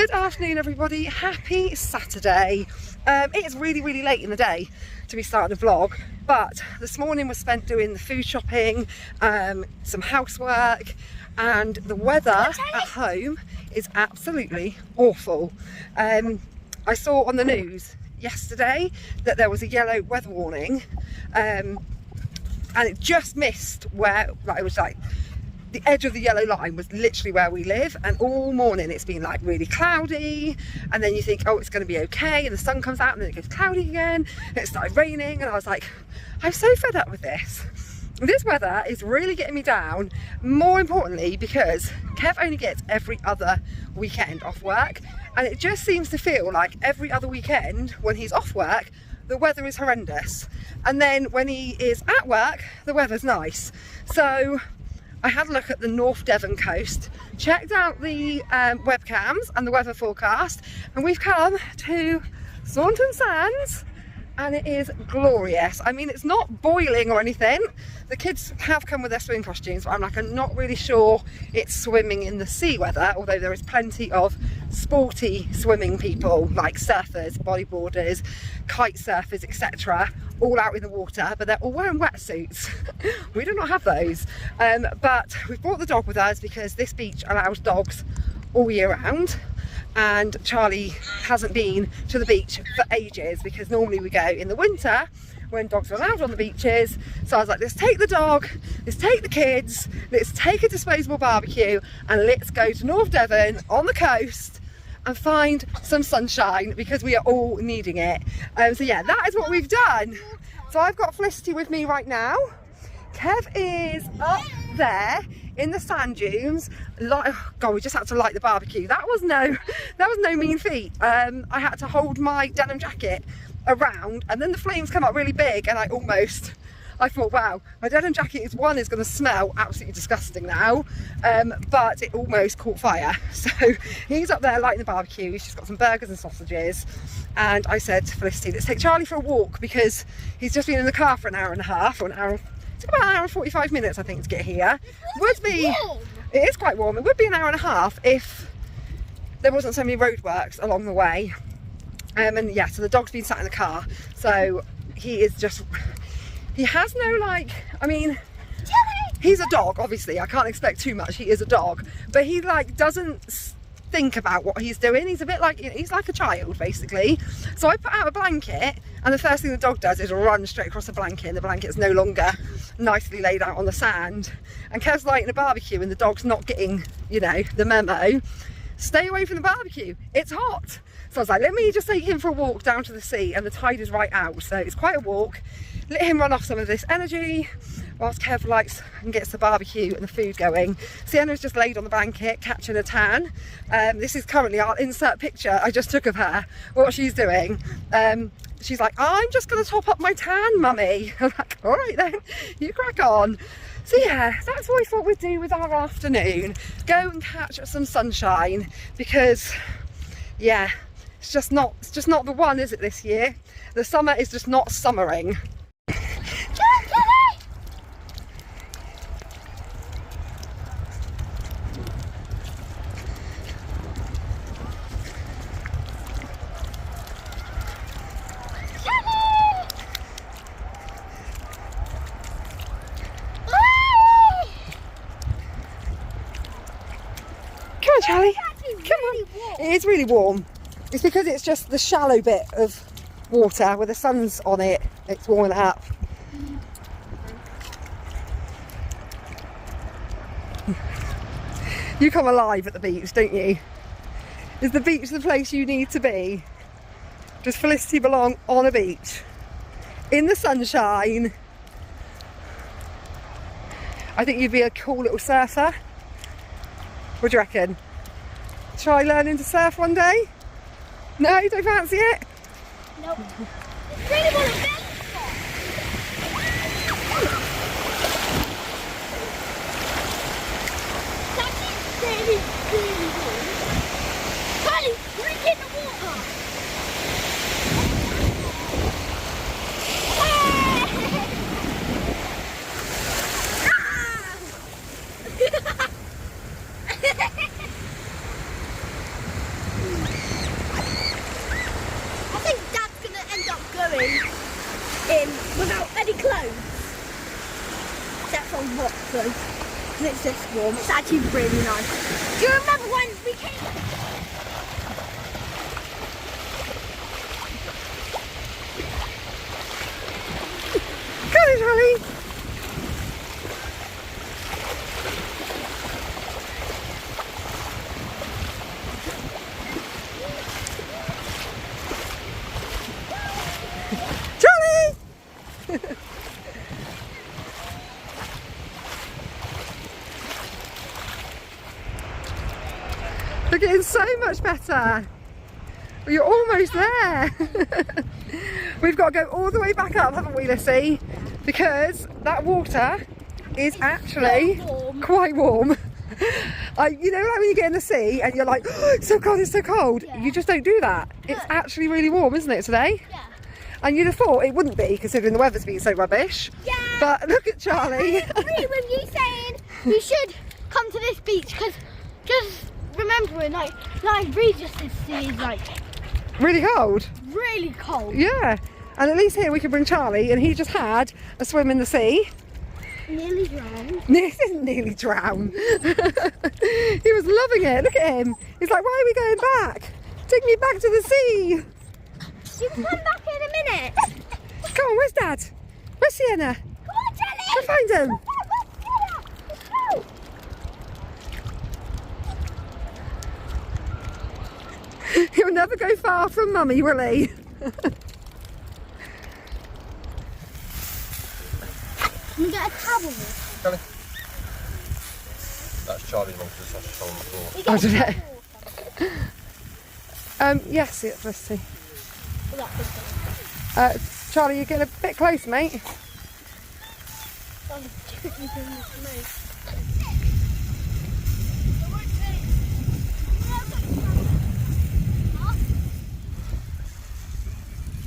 Good afternoon everybody, happy Saturday. It's really late in the day to be starting a vlog, but this morning was spent doing the food shopping, some housework, and the weather at home is absolutely awful. I saw on the news yesterday that there was a yellow weather warning, and it just missed where, like, it was like the edge of the yellow line was literally where we live, and all morning it's been like really cloudy, and then you think, oh, it's going to be okay, and the sun comes out and then it goes cloudy again, and it started raining, and I was like, I'm so fed up with this. This weather is really getting me down, more importantly because Kev only gets every other weekend off work, and it just seems to feel like every other weekend when he's off work the weather is horrendous, and then when he is at work the weather's nice. So I had a look at the North Devon coast, checked out the webcams and the weather forecast, and we've come to Saunton Sands, and it is glorious. I mean, it's not boiling or anything. The kids have come with their swimming costumes, but I'm not really sure it's swimming in the sea weather, although there is plenty of sporty swimming people like surfers, bodyboarders, kite surfers, etc., all out in the water, but they're all wearing wetsuits. We do not have those, but we've brought the dog with us because this beach allows dogs all year round, and Charlie hasn't been to the beach for ages because normally we go in the winter when dogs are allowed on the beaches. So I was like, let's take the dog, let's take the kids, let's take a disposable barbecue, and let's go to North Devon on the coast and find some sunshine because we are all needing it. So yeah, that is what we've done. So I've got Felicity with me right now. Kev is up there in the sand dunes. Oh God, we just had to light the barbecue. That was no mean feat. I had to hold my denim jacket around, and then the flames come up really big, and I thought, wow, my denim jacket is going to smell absolutely disgusting now, but it almost caught fire. So he's up there lighting the barbecue. He's just got some burgers and sausages, and I said to Felicity, let's take Charlie for a walk because he's just been in the car for an hour and a half, or it's about an hour and 45 minutes I think to get here. It is quite warm. It would be an hour and a half if there wasn't so many roadworks along the way. And yeah, so the dog's been sat in the car, so he has no, I mean, he's a dog, obviously, I can't expect too much, he is a dog, but he doesn't think about what he's doing. He's a bit like, he's like a child basically. So I put out a blanket, and the first thing the dog does is run straight across the blanket, and the blanket's no longer nicely laid out on the sand, and Kev's lighting a barbecue and the dog's not getting, the memo. Stay away from the barbecue, it's hot. So I was like, let me just take him for a walk down to the sea, and the tide is right out, so it's quite a walk. Let him run off some of this energy whilst Kev lights and gets the barbecue and the food going. Sienna's just laid on the blanket catching a tan. This is currently our insert picture I just took of her, what she's doing. She's like, I'm just going to top up my tan, mummy. I'm like, all right then, you crack on. So yeah, that's what I thought we'd do with our afternoon. Go and catch some sunshine because, yeah, it's just not the one, is it, this year? The summer is just not summering. Come on, Charlie. Come on. It is really warm. It's because it's just the shallow bit of water where the sun's on it. It's warming it up. You come alive at the beach, don't you? Is the beach the place you need to be? Does Felicity belong on a beach? In the sunshine? I think you'd be a cool little surfer. What do you reckon? Try learning to surf one day? No, you don't fancy it? Nope. I really want to bend That's really warm. Charlie, drink in the water. through. And it's this warm. It's actually really nice. Do you remember when we came? Go on, Charlie. We're getting so much better. You're almost there. We've got to go all the way back up, haven't we, Lissy? Because that water is actually quite warm. You know, like when you get in the sea and you're like, oh, it's so cold, it's so cold. Yeah. You just don't do that. It's actually really warm, isn't it, today? Yeah. And you'd have thought it wouldn't be, considering the weather's been so rubbish. Yeah. But look at Charlie. I agree with you saying we should come to this beach, because just remembering, like Regis' sea is like really cold. Really cold. Yeah. And at least here we can bring Charlie, and he just had a swim in the sea. Nearly drowned. This isn't nearly drowned. He was loving it. Look at him. He's like, why are we going back? Take me back to the sea. You can come back in a minute. Come on, where's Dad? Where's Sienna? Come on, Charlie. Go find him. He'll never go far from Mummy, will he? Can you get a towel? Charlie. That's Charlie's one because it's on the floor. Oh, did it? Yes, let's see. Charlie, you're getting a bit close, mate.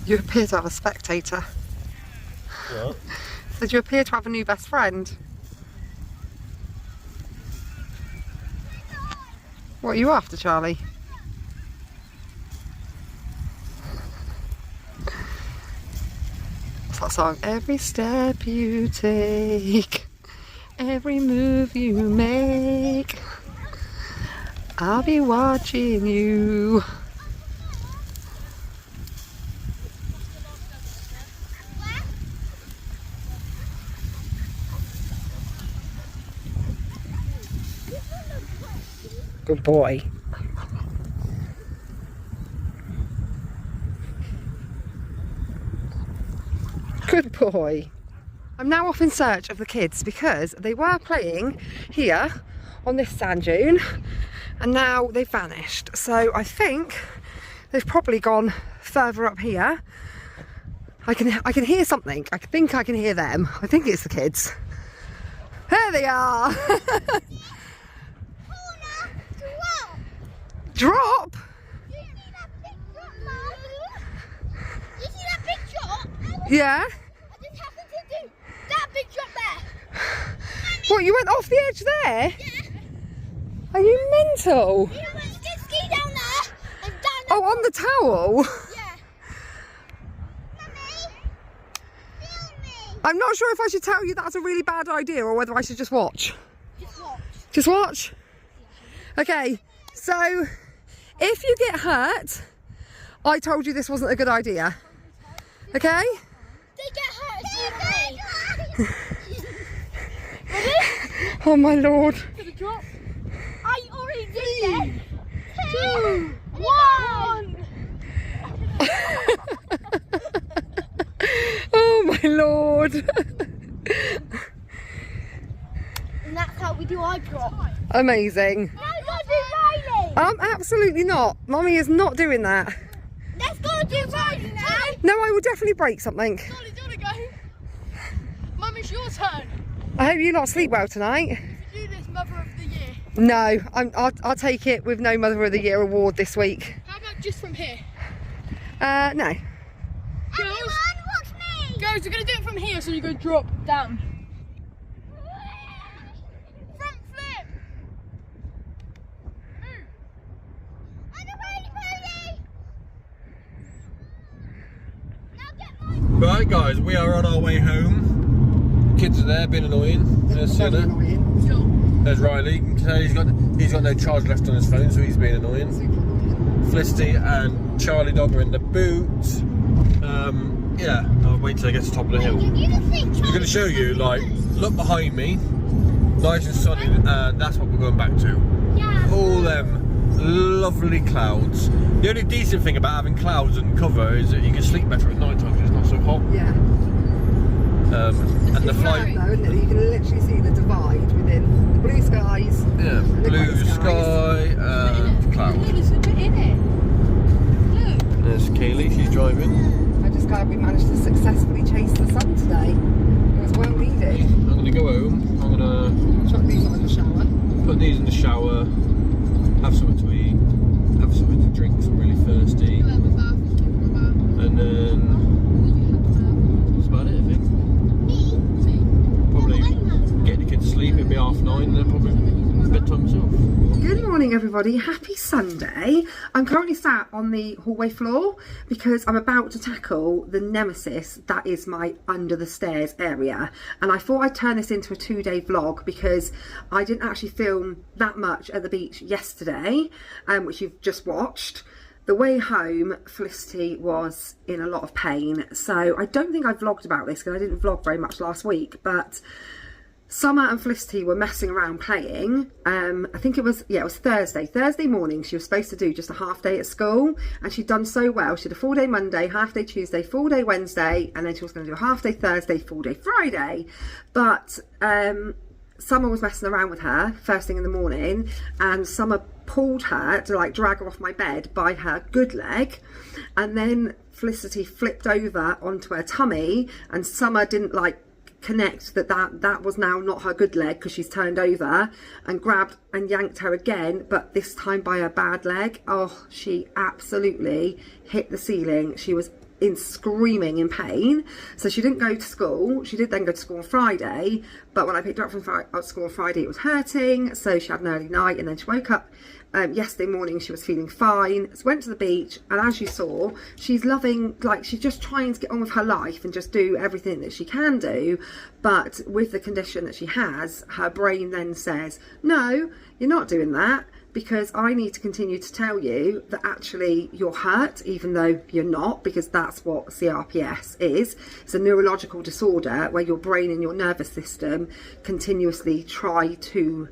You appear to have a spectator. What? Said you appear to have a new best friend. What are you after, Charlie? What's that song? Every step you take, every move you make, I'll be watching you. Good boy. Good boy. I'm now off in search of the kids because they were playing here on this sand dune and now they've vanished. So I think they've probably gone further up here. I can hear something. I think I can hear them. I think it's the kids. There they are. Drop? You see that big drop, Mum? You see that big drop? Yeah? I just happened to do that big drop there. What, you went off the edge there? Yeah. Are you mental? You went ski down there and down there. Oh, on the towel? Yeah. Mummy, film me. I'm not sure if I should tell you that's a really bad idea or whether I should just watch. Just watch. Just watch? Okay, so if you get hurt, I told you this wasn't a good idea. Okay? They get hurt. Ready? Oh my lord. Gonna drop. I already did it. 2, 1. Oh my lord. And that's how we do our drop. Amazing. Now go do Riley. Absolutely not. Mummy is not doing that. Let's go do Riley now. No, I will definitely break something. Dolly, do you want to go? Mum, it's your turn. I hope you lot sleep well tonight. Do this Mother of the Year. No, I'll take it with no Mother of the Year award this week. How about just from here? No. Girls, watch me. Girls, we're going to do it from here, so you go drop down. Front flip. Right guys, we are on our way home. kids are there being annoying. There's Very Sienna. annoying. There's Riley. You can tell he's got no charge left on his phone, so he's being annoying. Super annoying. Felicity and Charlie Dog are in the boot. Yeah, I'll wait till I get to the top of the hill. I'm going to show you, like, look behind me, nice and sunny, and that's what we're going back to. Yeah. All them lovely clouds. The only decent thing about having clouds and cover is that you can sleep better at night time because it's not so hot. Yeah. And the It's flight. great though, isn't it? You can literally see the divide within the blue skies. Yeah, and the blue grey skies. sky, clouds. There's Kaylee, she's driving. I'm just glad we managed to successfully chase the sun today. It was well needed. I'm going to go home. I'm going to Chuck these on in the shower. put these in the shower, have something to eat, have something to drink because I'm really thirsty, and then that's about it, I think. Probably get the kids to sleep, it'll be 9:30, and then probably bedtime myself. Good morning everybody, happy Sunday. I'm currently sat on the hallway floor because I'm about to tackle the nemesis that is my under the stairs area, and I thought I'd turn this into a 2-day vlog because I didn't actually film that much at the beach yesterday, which you've just watched. The way home, Felicity was in a lot of pain, so I don't think I vlogged about this because I didn't vlog very much last week, but Summer and Felicity were messing around playing. I think it was Thursday morning. She was supposed to do just a half day at school, and she'd done so well. She did a full day Monday, half day Tuesday, full day Wednesday, and then she was going to do a half day Thursday, full day Friday. But Summer was messing around with her first thing in the morning, and Summer pulled her to like drag her off my bed by her good leg, and then Felicity flipped over onto her tummy, and Summer didn't like connect that was now not her good leg because she's turned over, and grabbed and yanked her again, but this time by her bad leg. Oh, she absolutely hit the ceiling. She was screaming in pain, so she didn't go to school. She did then go to school on Friday, but when I picked her up from school on Friday it was hurting, so she had an early night, and then she woke up yesterday morning. She was feeling fine, so went to the beach, and as you saw, she's loving, like, she's just trying to get on with her life and just do everything that she can do. But with the condition that she has, her brain then says, no, you're not doing that, because I need to continue to tell you that actually you're hurt, even though you're not, because that's what CRPS is. It's a neurological disorder where your brain and your nervous system continuously try to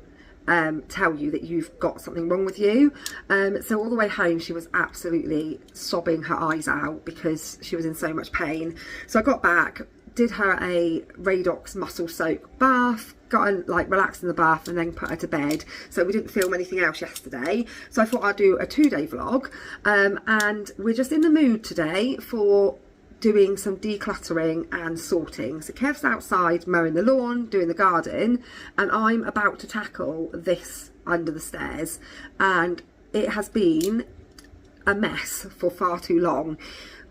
tell you that you've got something wrong with you. So all the way home she was absolutely sobbing her eyes out because she was in so much pain. So I got back, did her a Radox muscle soak bath, got her like relaxed in the bath, and then put her to bed. So we didn't film anything else yesterday, so I thought I'd do a 2-day vlog, and we're just in the mood today for doing some decluttering and sorting. So Kev's outside mowing the lawn, doing the garden, and I'm about to tackle this under the stairs, and it has been a mess for far too long.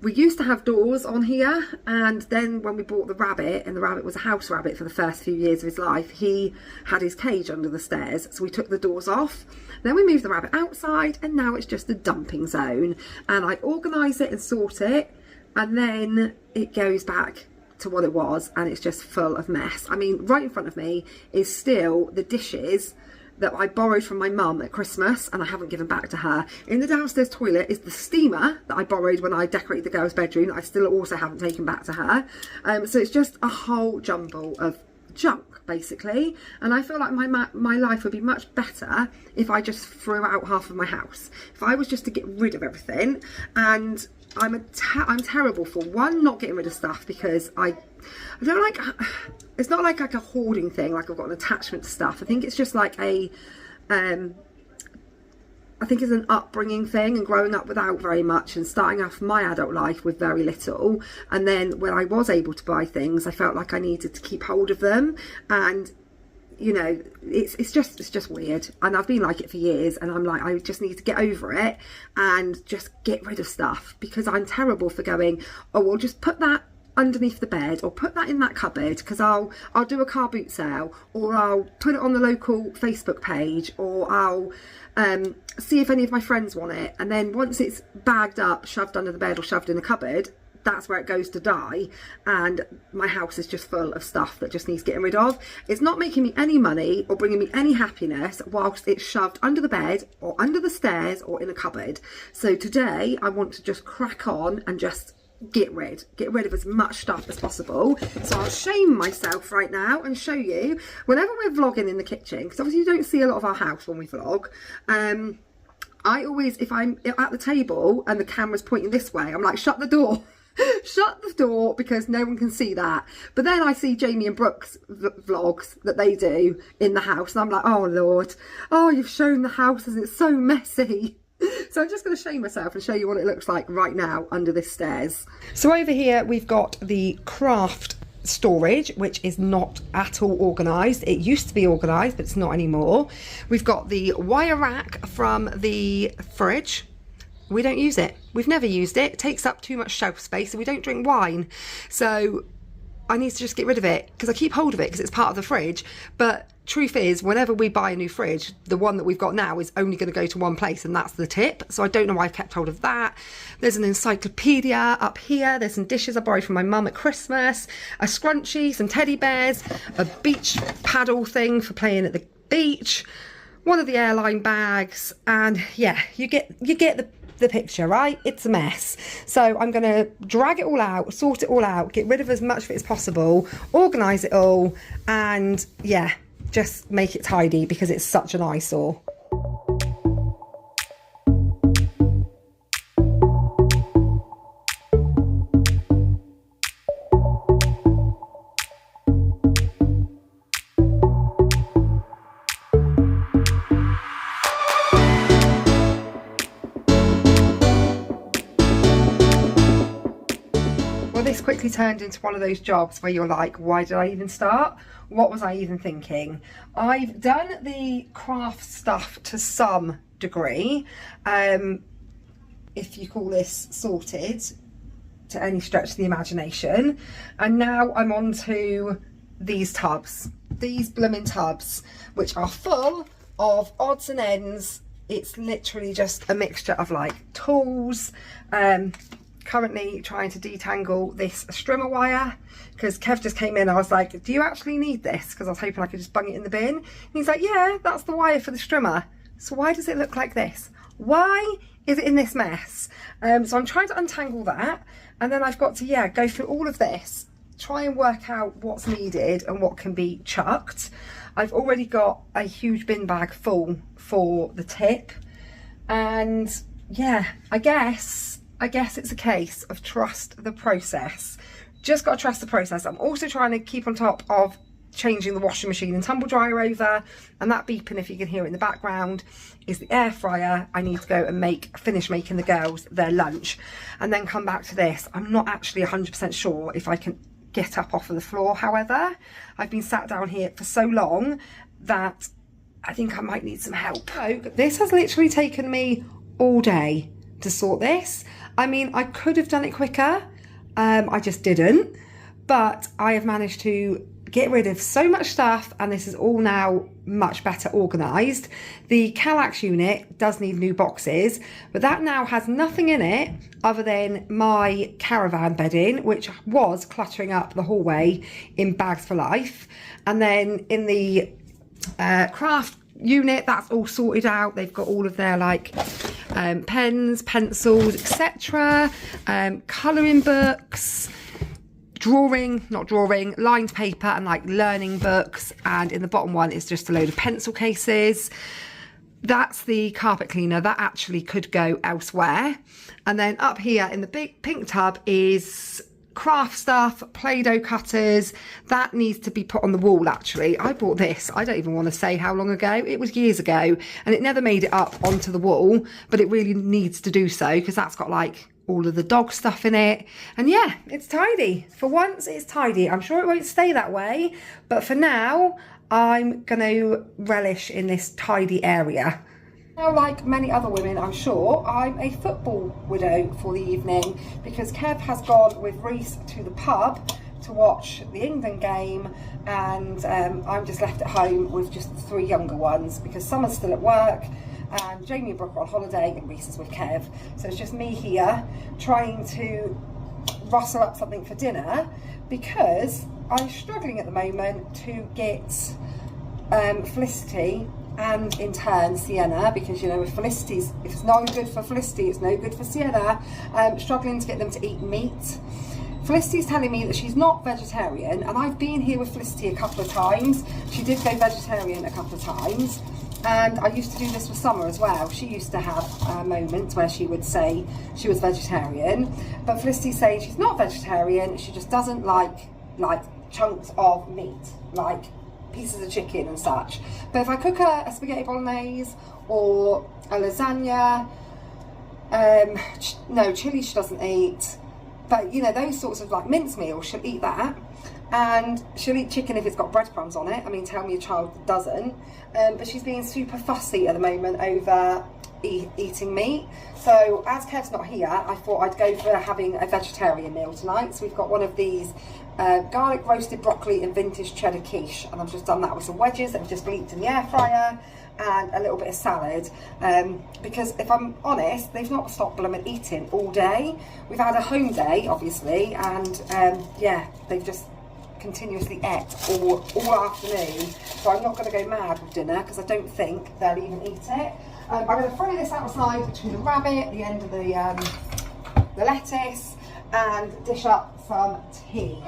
We used to have doors on here, and then when we bought the rabbit, and the rabbit was a house rabbit for the first few years of his life, he had his cage under the stairs, so we took the doors off. Then we moved the rabbit outside, and now it's just a dumping zone, and I organise it and sort it, and then it goes back to what it was, and it's just full of mess. I mean, right in front of me is still the dishes that I borrowed from my mum at Christmas, and I haven't given back to her. In the downstairs toilet is the steamer that I borrowed when I decorated the girls' bedroom, that I still also haven't taken back to her. So it's just a whole jumble of junk, basically, and I feel like my life would be much better if I just threw out half of my house. If I was just to get rid of everything, and I'm terrible for one, not getting rid of stuff, because I don't like, it's not like a hoarding thing, like I've got an attachment to stuff. I think it's just like I think it's an upbringing thing, and growing up without very much and starting off my adult life with very little, and then when I was able to buy things, I felt like I needed to keep hold of them, and you know, it's just weird, and I've been like it for years, and I'm like, I just need to get over it and just get rid of stuff, because I'm terrible for going, oh, well, just put that underneath the bed, or put that in that cupboard, because I'll do a car boot sale, or I'll put it on the local Facebook page, or I'll see if any of my friends want it, and then once it's bagged up, shoved under the bed or shoved in the cupboard, that's where it goes to die, and my house is just full of stuff that just needs getting rid of. It's not making me any money or bringing me any happiness whilst it's shoved under the bed or under the stairs or in a cupboard. So today I want to just crack on and just get rid of as much stuff as possible. So I'll shame myself right now and show you, whenever we're vlogging in the kitchen, because obviously you don't see a lot of our house when we vlog, I always, if I'm at the table and the camera's pointing this way, I'm like, shut the door. Shut the door, because no one can see that. But then I see Jamie and Brooks vlogs that they do in the house, and I'm like, oh Lord, oh, you've shown the house and it's so messy. So I'm just going to shame myself and show you what it looks like right now under this stairs. So over here we've got the craft storage, which is not at all organised. It used to be organised, but it's not anymore. We've got the wire rack from the fridge. We don't use it. We've never used it. It takes up too much shelf space, and we don't drink wine. So I need to just get rid of it, because I keep hold of it because it's part of the fridge. But truth is, whenever we buy a new fridge, the one that we've got now is only going to go to one place, and that's the tip. So I don't know why I've kept hold of that. There's an encyclopedia up here. There's some dishes I borrowed from my mum at Christmas, a scrunchie, some teddy bears, a beach paddle thing for playing at the beach, one of the airline bags, and yeah, you get the picture, right? It's a mess. So I'm going to drag it all out, sort it all out, get rid of as much of it as possible, organise it all, and yeah, just make it tidy, because it's such an eyesore. Well, this quickly turned into one of those jobs where you're like, why did I even start? What was I even thinking? I've done the craft stuff to some degree, if you call this sorted to any stretch of the imagination. And now I'm on to these tubs, these blooming tubs, which are full of odds and ends. It's literally just a mixture of like tools, currently trying to detangle this strimmer wire, because Kev just came in. I was like, do you actually need this? Because I was hoping I could just bung it in the bin. And he's like, yeah, that's the wire for the strimmer. So why does it look like this? Why is it in this mess? So I'm trying to untangle that, and then I've got to, yeah, go through all of this, try and work out what's needed and what can be chucked. I've already got a huge bin bag full for the tip, and yeah, I guess it's a case of trust the process. Just got to trust the process. I'm also trying to keep on top of changing the washing machine and tumble dryer over, and that beeping, if you can hear it in the background, is the air fryer. I need to go and finish making the girls their lunch, and then come back to this. I'm not actually 100% sure if I can get up off of the floor. However, I've been sat down here for so long that I think I might need some help. So this has literally taken me all day to sort this. I mean, I could have done it quicker, I just didn't, but I have managed to get rid of so much stuff, and this is all now much better organised. The Kallax unit does need new boxes, but that now has nothing in it other than my caravan bedding, which was cluttering up the hallway in Bags for Life. And then in the craft unit, that's all sorted out. They've got all of their like pens, pencils, etc., colouring books, lined paper, and like learning books. And in the bottom one is just a load of pencil cases. That's the carpet cleaner. That actually could go elsewhere. And then up here in the big pink tub is craft stuff, Play-Doh cutters. That needs to be put on the wall. Actually, I bought this, I don't even want to say how long ago. It was years ago, and it never made it up onto the wall, but it really needs to do so, because that's got like all of the dog stuff in it. And yeah, it's tidy. For once, it's tidy. I'm sure it won't stay that way, but for now, I'm going to relish in this tidy area. Now, like many other women, I'm sure, I'm a football widow for the evening, because Kev has gone with Reese to the pub to watch the England game, and I'm just left at home with just the 3 younger ones, because Summer's still at work, and Jamie and Brooke are on holiday, and Reese is with Kev. So it's just me here trying to rustle up something for dinner, because I'm struggling at the moment to get Felicity and in turn Sienna, because you know, if it's no good for Felicity, it's no good for Sienna. Struggling to get them to eat meat. Felicity's telling me that she's not vegetarian, and I've been here with Felicity a couple of times. She did go vegetarian a couple of times, and I used to do this with Summer as well. She used to have moments where she would say she was vegetarian, but Felicity's saying she's not vegetarian, she just doesn't like chunks of meat, like pieces of chicken and such. But if I cook a spaghetti bolognese or a lasagna, no, chilli she doesn't eat, but you know, those sorts of like mince meals, she'll eat that. And she'll eat chicken if it's got breadcrumbs on it. I mean, tell me a child that doesn't. But she's being super fussy at the moment over eating meat. So as Kev's not here, I thought I'd go for having a vegetarian meal tonight. So we've got one of these garlic roasted broccoli and vintage cheddar quiche, and I've just done that with some wedges that have just leaked in the air fryer, and a little bit of salad, because if I'm honest, they've not stopped blooming eating all day. We've had a home day, obviously, and yeah, they've just continuously ate all afternoon. So I'm not going to go mad with dinner, because I don't think they'll even eat it. I'm going to throw this outside between the rabbit, the end of the lettuce, and dish up some tea.